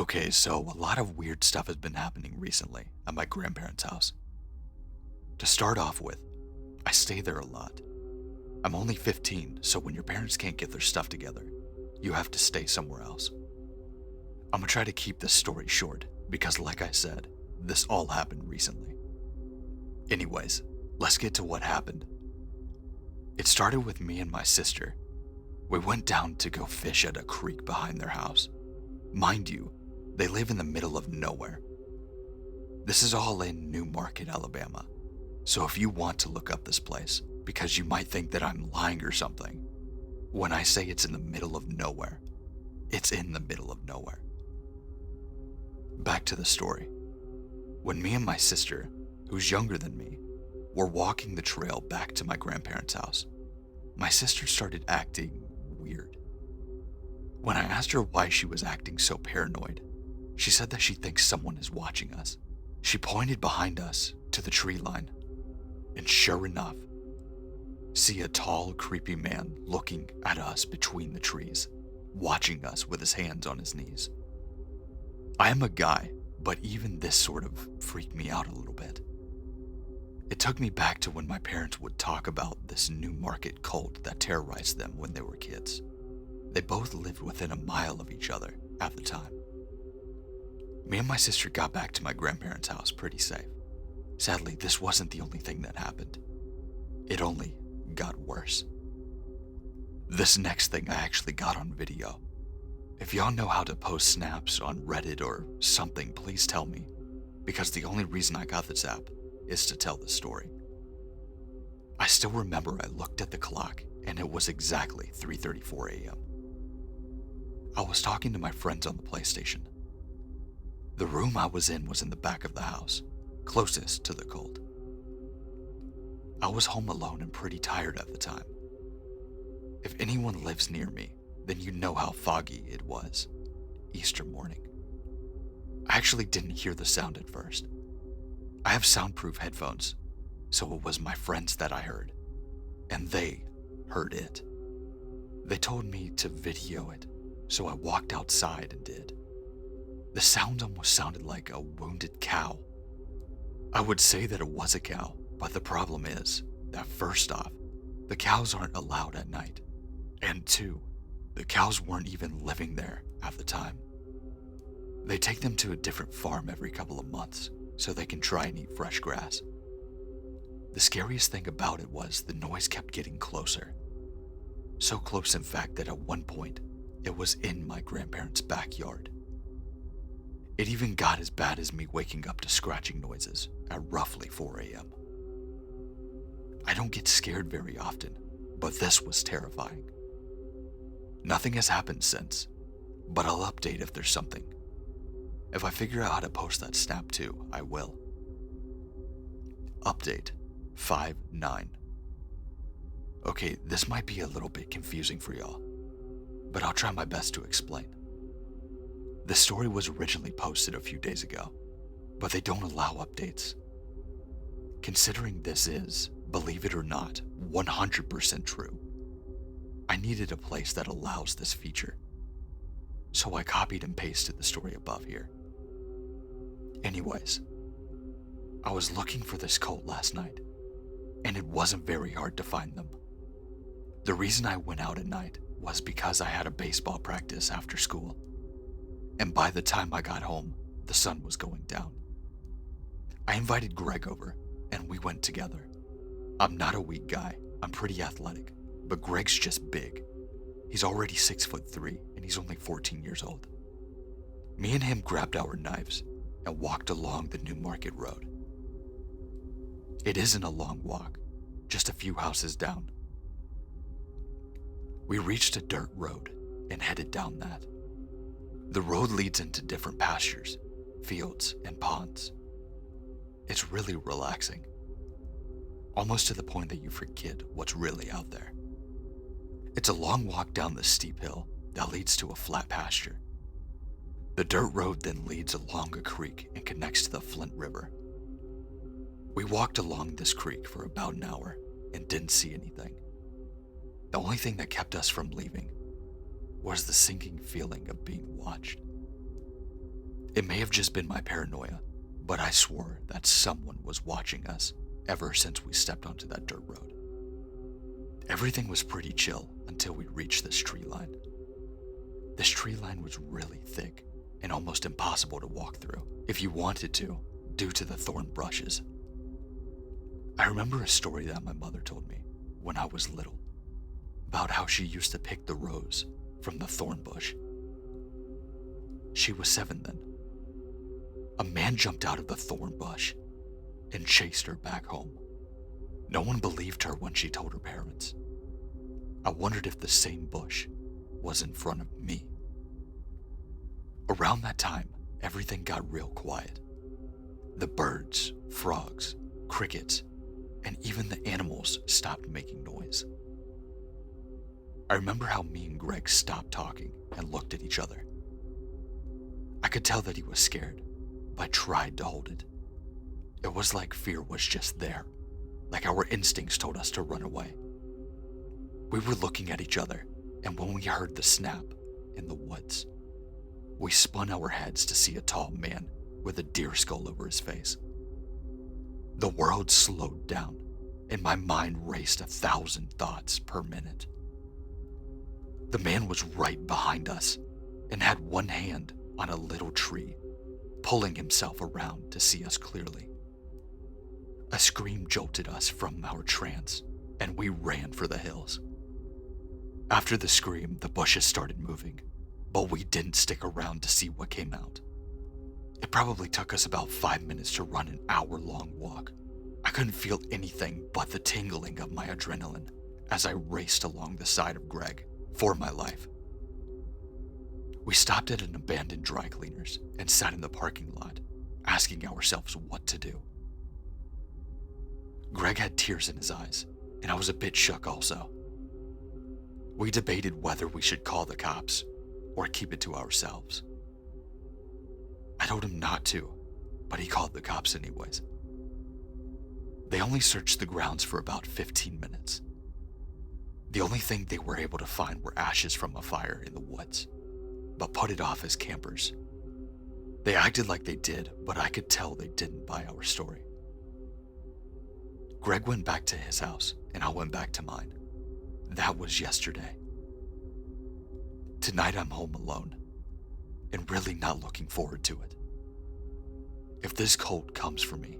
Okay, so a lot of weird stuff has been happening recently at my grandparents' house. To start off with, I stay there a lot. I'm only 15, so when your parents can't get their stuff together, you have to stay somewhere else. I'm gonna try to keep this story short because, like I said, this all happened recently. Anyways, let's get to what happened. It started with me and my sister. We went down to go fish at a creek behind their house. Mind you, they live in the middle of nowhere. This is all in New Market, Alabama. So if you want to look up this place, because you might think that I'm lying or something, when I say it's in the middle of nowhere, it's in the middle of nowhere. Back to the story. When me and my sister, who's younger than me, were walking the trail back to my grandparents' house, my sister started acting weird. When I asked her why she was acting so paranoid, she said that she thinks someone is watching us. She pointed behind us to the tree line, and sure enough, see a tall, creepy man looking at us between the trees, watching us with his hands on his knees. I am a guy, but even this sort of freaked me out a little bit. It took me back to when my parents would talk about this New Market cult that terrorized them when they were kids. They both lived within a mile of each other at the time. Me and my sister got back to my grandparents' house pretty safe. Sadly, this wasn't the only thing that happened. It only got worse. This next thing I actually got on video. If y'all know how to post snaps on Reddit or something, please tell me, because the only reason I got this app is to tell the story. I still remember I looked at the clock and it was exactly 3:34 a.m. I was talking to my friends on the PlayStation. The room I was in was in the back of the house, closest to the cult. I was home alone and pretty tired at the time. If anyone lives near me, then you know how foggy it was. Easter morning. I actually didn't hear the sound at first. I have soundproof headphones, so it was my friends that I heard, and they heard it. They told me to video it, so I walked outside and did. The sound almost sounded like a wounded cow. I would say that it was a cow, but the problem is that first off, the cows aren't allowed at night, and two, the cows weren't even living there at the time. They take them to a different farm every couple of months so they can try and eat fresh grass. The scariest thing about it was the noise kept getting closer. So close, in fact, that at one point, it was in my grandparents' backyard. It even got as bad as me waking up to scratching noises at roughly 4 a.m. I don't get scared very often, but this was terrifying. Nothing has happened since, but I'll update if there's something. If I figure out how to post that snap too, I will. Update 5-9. Okay, this might be a little bit confusing for y'all, but I'll try my best to explain. The story was originally posted a few days ago, but they don't allow updates. Considering this is, believe it or not, 100% true, I needed a place that allows this feature. So I copied and pasted the story above here. Anyways, I was looking for this cult last night, and it wasn't very hard to find them. The reason I went out at night was because I had a baseball practice after school, and by the time I got home, the sun was going down. I invited Greg over, and we went together. I'm not a weak guy, I'm pretty athletic, but Greg's just big. He's already 6'3", and he's only 14 years old. Me and him grabbed our knives and walked along the New Market Road. It isn't a long walk, just a few houses down. We reached a dirt road and headed down that. The road leads into different pastures, fields, and ponds. It's really relaxing, almost to the point that you forget what's really out there. It's a long walk down the steep hill that leads to a flat pasture. The dirt road then leads along a creek and connects to the Flint River. We walked along this creek for about an hour and didn't see anything. The only thing that kept us from leaving was the sinking feeling of being watched. It may have just been my paranoia, but I swore that someone was watching us ever since we stepped onto that dirt road. Everything was pretty chill until we reached this tree line. This tree line was really thick and almost impossible to walk through if you wanted to, due to the thorn brushes. I remember a story that my mother told me when I was little about how she used to pick the rose from the thorn bush. She was 7 then. A man jumped out of the thorn bush and chased her back home. No one believed her when she told her parents. I wondered if the same bush was in front of me. Around that time, everything got real quiet. The birds, frogs, crickets, and even the animals stopped making noise. I remember how me and Greg stopped talking and looked at each other. I could tell that he was scared, but I tried to hold it. It was like fear was just there, like our instincts told us to run away. We were looking at each other, and when we heard the snap in the woods, we spun our heads to see a tall man with a deer skull over his face. The world slowed down, and my mind raced 1,000 thoughts per minute. The man was right behind us and had one hand on a little tree, pulling himself around to see us clearly. A scream jolted us from our trance, and we ran for the hills. After the scream, the bushes started moving, but we didn't stick around to see what came out. It probably took us about 5 minutes to run an hour-long walk. I couldn't feel anything but the tingling of my adrenaline as I raced along the side of Greg for my life. We stopped at an abandoned dry cleaners and sat in the parking lot, asking ourselves what to do. Greg had tears in his eyes, and I was a bit shook also. We debated whether we should call the cops or keep it to ourselves. I told him not to, but he called the cops anyways. They only searched the grounds for about 15 minutes. The only thing they were able to find were ashes from a fire in the woods, but put it off as campers. They acted like they did, but I could tell they didn't buy our story. Greg went back to his house, and I went back to mine. That was yesterday. Tonight I'm home alone, and really not looking forward to it. If this cult comes for me,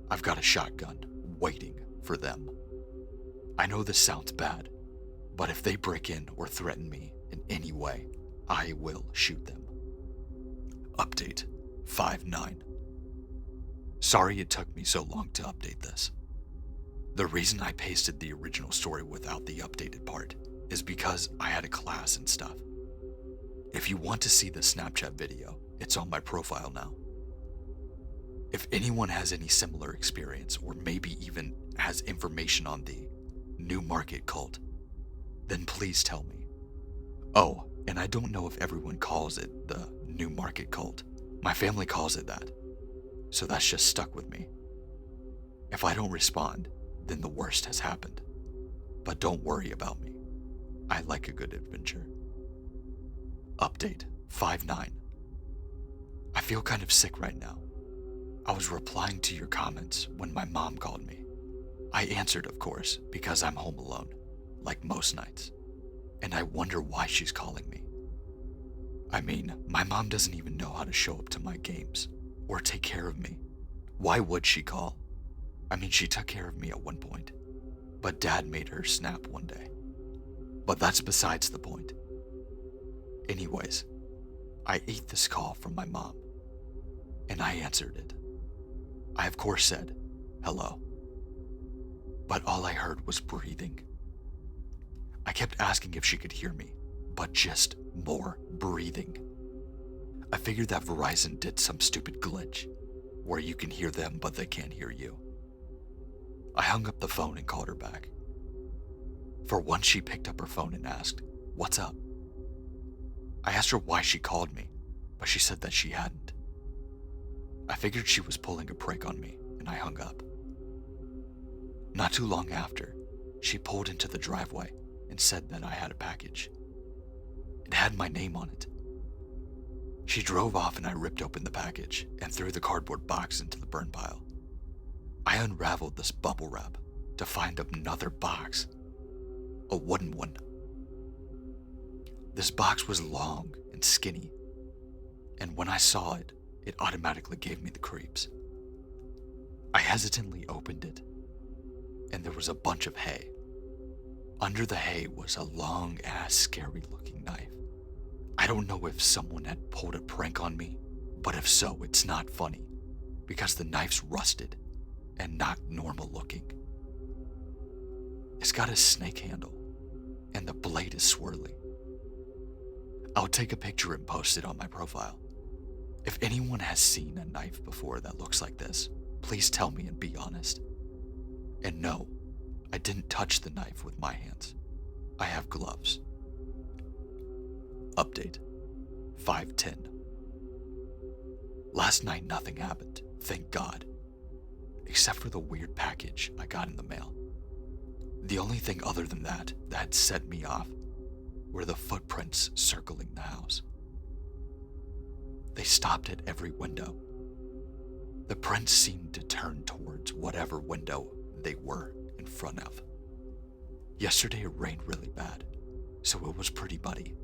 I've got a shotgun waiting for them. I know this sounds bad, but if they break in or threaten me in any way, I will shoot them. Update 5-9. Sorry it took me so long to update this. The reason I pasted the original story without the updated part is because I had a class and stuff. If you want to see the Snapchat video, it's on my profile now. If anyone has any similar experience or maybe even has information on the Newmarket cult, then please tell me. Oh, and I don't know if everyone calls it the Newmarket cult. My family calls it that, so that's just stuck with me. If I don't respond, then the worst has happened. But don't worry about me. I like a good adventure. Update 5-9. I feel kind of sick right now. I was replying to your comments when my mom called me. I answered, of course, because I'm home alone, like most nights. And I wonder why she's calling me. I mean, my mom doesn't even know how to show up to my games or take care of me. Why would she call? I mean, she took care of me at one point, but Dad made her snap one day. But that's besides the point. Anyways, I ate this call from my mom, and I answered it. I of course said, hello. But all I heard was breathing. I kept asking if she could hear me, but just more breathing. I figured that Verizon did some stupid glitch, where you can hear them but they can't hear you. I hung up the phone and called her back. For once she picked up her phone and asked, what's up? I asked her why she called me, but she said that she hadn't. I figured she was pulling a prank on me, and I hung up. Not too long after, she pulled into the driveway and said that I had a package. It had my name on it. She drove off and I ripped open the package and threw the cardboard box into the burn pile. I unraveled this bubble wrap to find another box, a wooden one. This box was long and skinny, and when I saw it, it automatically gave me the creeps. I hesitantly opened it, and there was a bunch of hay. Under the hay was a long-ass, scary-looking knife. I don't know if someone had pulled a prank on me, but if so, it's not funny, because the knife's rusted and not normal-looking. It's got a snake handle, and the blade is swirly. I'll take a picture and post it on my profile. If anyone has seen a knife before that looks like this, please tell me and be honest. And no, I didn't touch the knife with my hands. I have gloves. Update 5:10. Last night nothing happened, thank God. Except for the weird package I got in the mail. The only thing other than that set me off were the footprints circling the house. They stopped at every window. The prints seemed to turn towards whatever window they were in front of. Yesterday it rained really bad, so it was pretty muddy.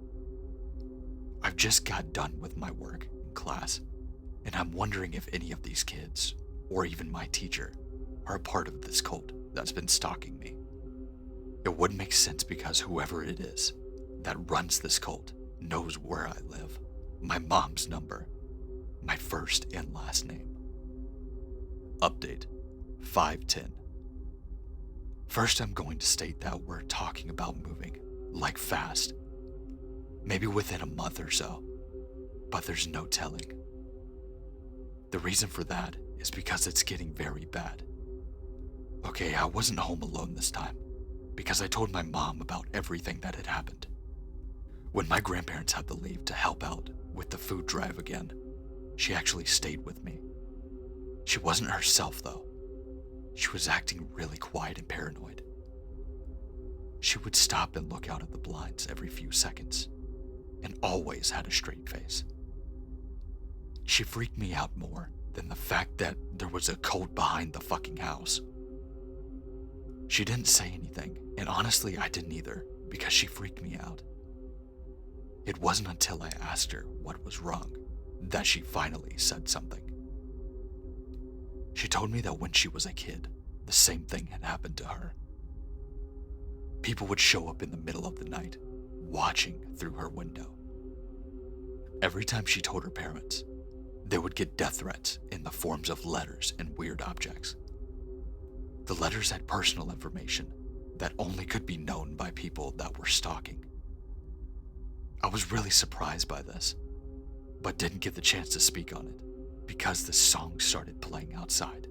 I've just got done with my work in class, and I'm wondering if any of these kids, or even my teacher, are a part of this cult that's been stalking me. It would make sense because whoever it is that runs this cult knows where I live, my mom's number, my first and last name. Update 5:10. First, I'm going to state that we're talking about moving, like fast. Maybe within a month or so, but there's no telling. The reason for that is because it's getting very bad. Okay, I wasn't home alone this time, because I told my mom about everything that had happened. When my grandparents had to leave to help out with the food drive again, she actually stayed with me. She wasn't herself though. She was acting really quiet and paranoid. She would stop and look out at the blinds every few seconds, and always had a straight face. She freaked me out more than the fact that there was a cult behind the fucking house. She didn't say anything, and honestly I didn't either, because she freaked me out. It wasn't until I asked her what was wrong that she finally said something. She told me that when she was a kid, the same thing had happened to her. People would show up in the middle of the night, watching through her window. Every time she told her parents, they would get death threats in the forms of letters and weird objects. The letters had personal information that only could be known by people that were stalking. I was really surprised by this, but didn't get the chance to speak on it because the song started playing outside.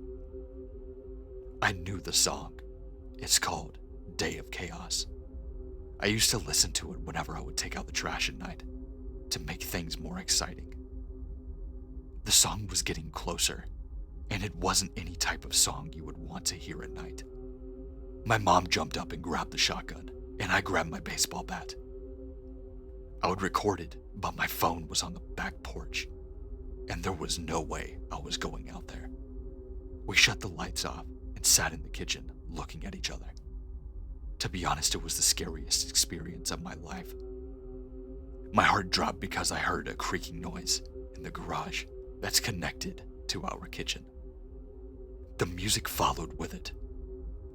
I knew the song. It's called Day of Chaos. I used to listen to it whenever I would take out the trash at night to make things more exciting. The song was getting closer, and it wasn't any type of song you would want to hear at night. My mom jumped up and grabbed the shotgun, and I grabbed my baseball bat. I would record it, but my phone was on the back porch, and there was no way I was going out there. We shut the lights off and sat in the kitchen looking at each other. To be honest, it was the scariest experience of my life. My heart dropped because I heard a creaking noise in the garage that's connected to our kitchen. The music followed with it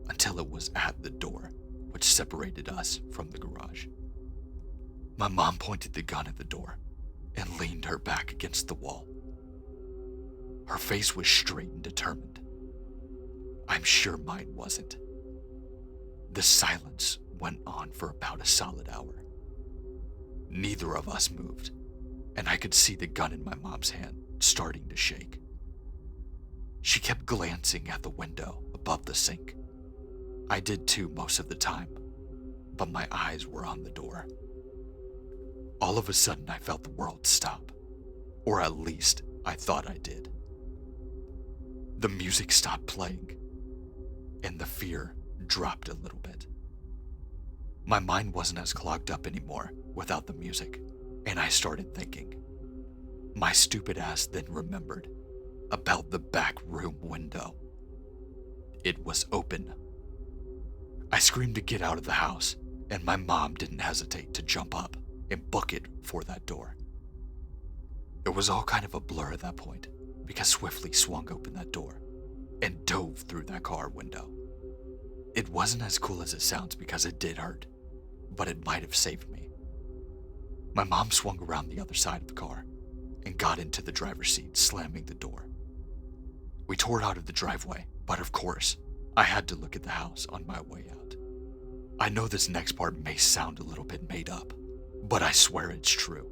until it was at the door, which separated us from the garage. My mom pointed the gun at the door and leaned her back against the wall. Her face was straight and determined. I'm sure mine wasn't. The silence went on for about a solid hour. Neither of us moved, and I could see the gun in my mom's hand starting to shake. She kept glancing at the window above the sink. I did too most of the time, but my eyes were on the door. All of a sudden, I felt the world stop, or at least I thought I did. The music stopped playing, and the fear dropped a little bit. My mind wasn't as clogged up anymore without the music, and I started thinking. My stupid ass then remembered about the back room window. It was open. I screamed to get out of the house, and my mom didn't hesitate to jump up and book it for that door. It was all kind of a blur at that point because Swiftly swung open that door and dove through that car window. It wasn't as cool as it sounds because it did hurt, but it might have saved me. My mom swung around the other side of the car and got into the driver's seat, slamming the door. We tore out of the driveway, but of course, I had to look at the house on my way out. I know this next part may sound a little bit made up, but I swear it's true.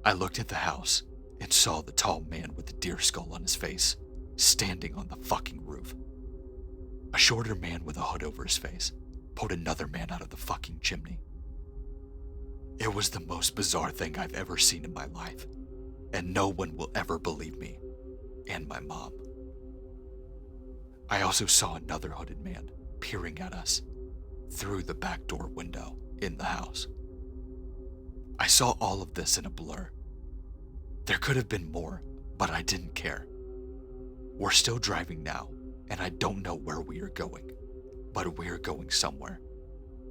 I looked at the house and saw the tall man with the deer skull on his face standing on the fucking roof. A shorter man with a hood over his face pulled another man out of the fucking chimney. It was the most bizarre thing I've ever seen in my life, and no one will ever believe me, and my mom. I also saw another hooded man peering at us through the back door window in the house. I saw all of this in a blur. There could have been more, but I didn't care. We're still driving now, and I don't know where we are going, but we're going somewhere.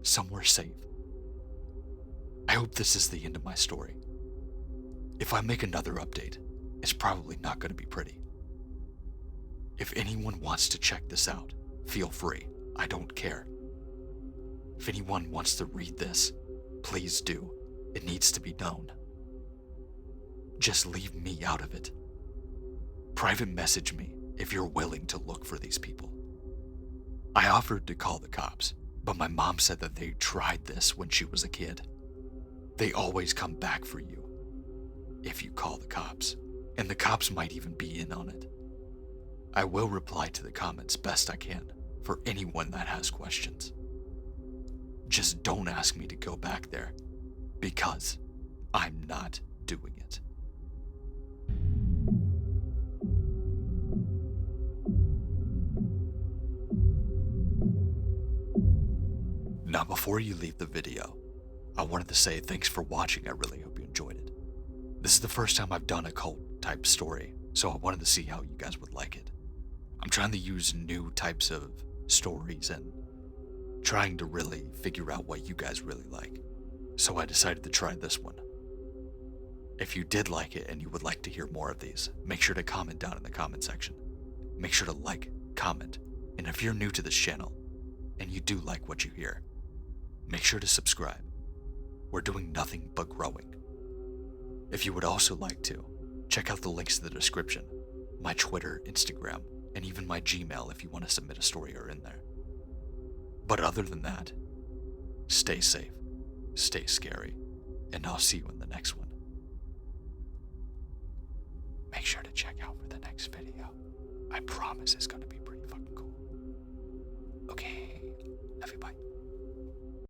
Somewhere safe. I hope this is the end of my story. If I make another update, it's probably not going to be pretty. If anyone wants to check this out, feel free. I don't care. If anyone wants to read this, please do. It needs to be known. Just leave me out of it. Private message me if you're willing to look for these people. I offered to call the cops, but my mom said that they tried this when she was a kid. They always come back for you if you call the cops, and the cops might even be in on it. I will reply to the comments best I can for anyone that has questions. Just don't ask me to go back there, because I'm not doing it. Now, before you leave the video, I wanted to say thanks for watching. I really hope you enjoyed it. This is the first time I've done a cult type story, so I wanted to see how you guys would like it. I'm trying to use new types of stories and trying to really figure out what you guys really like. So I decided to try this one. If you did like it and you would like to hear more of these, make sure to comment down in the comment section. Make sure to like, comment, and if you're new to this channel and you do like what you hear, make sure to subscribe. We're doing nothing but growing. If you would also like to, check out the links in the description. My Twitter, Instagram, and even my Gmail if you want to submit a story are in there. But other than that, stay safe, stay scary, and I'll see you in the next one. Make sure to check out for the next video. I promise it's going to be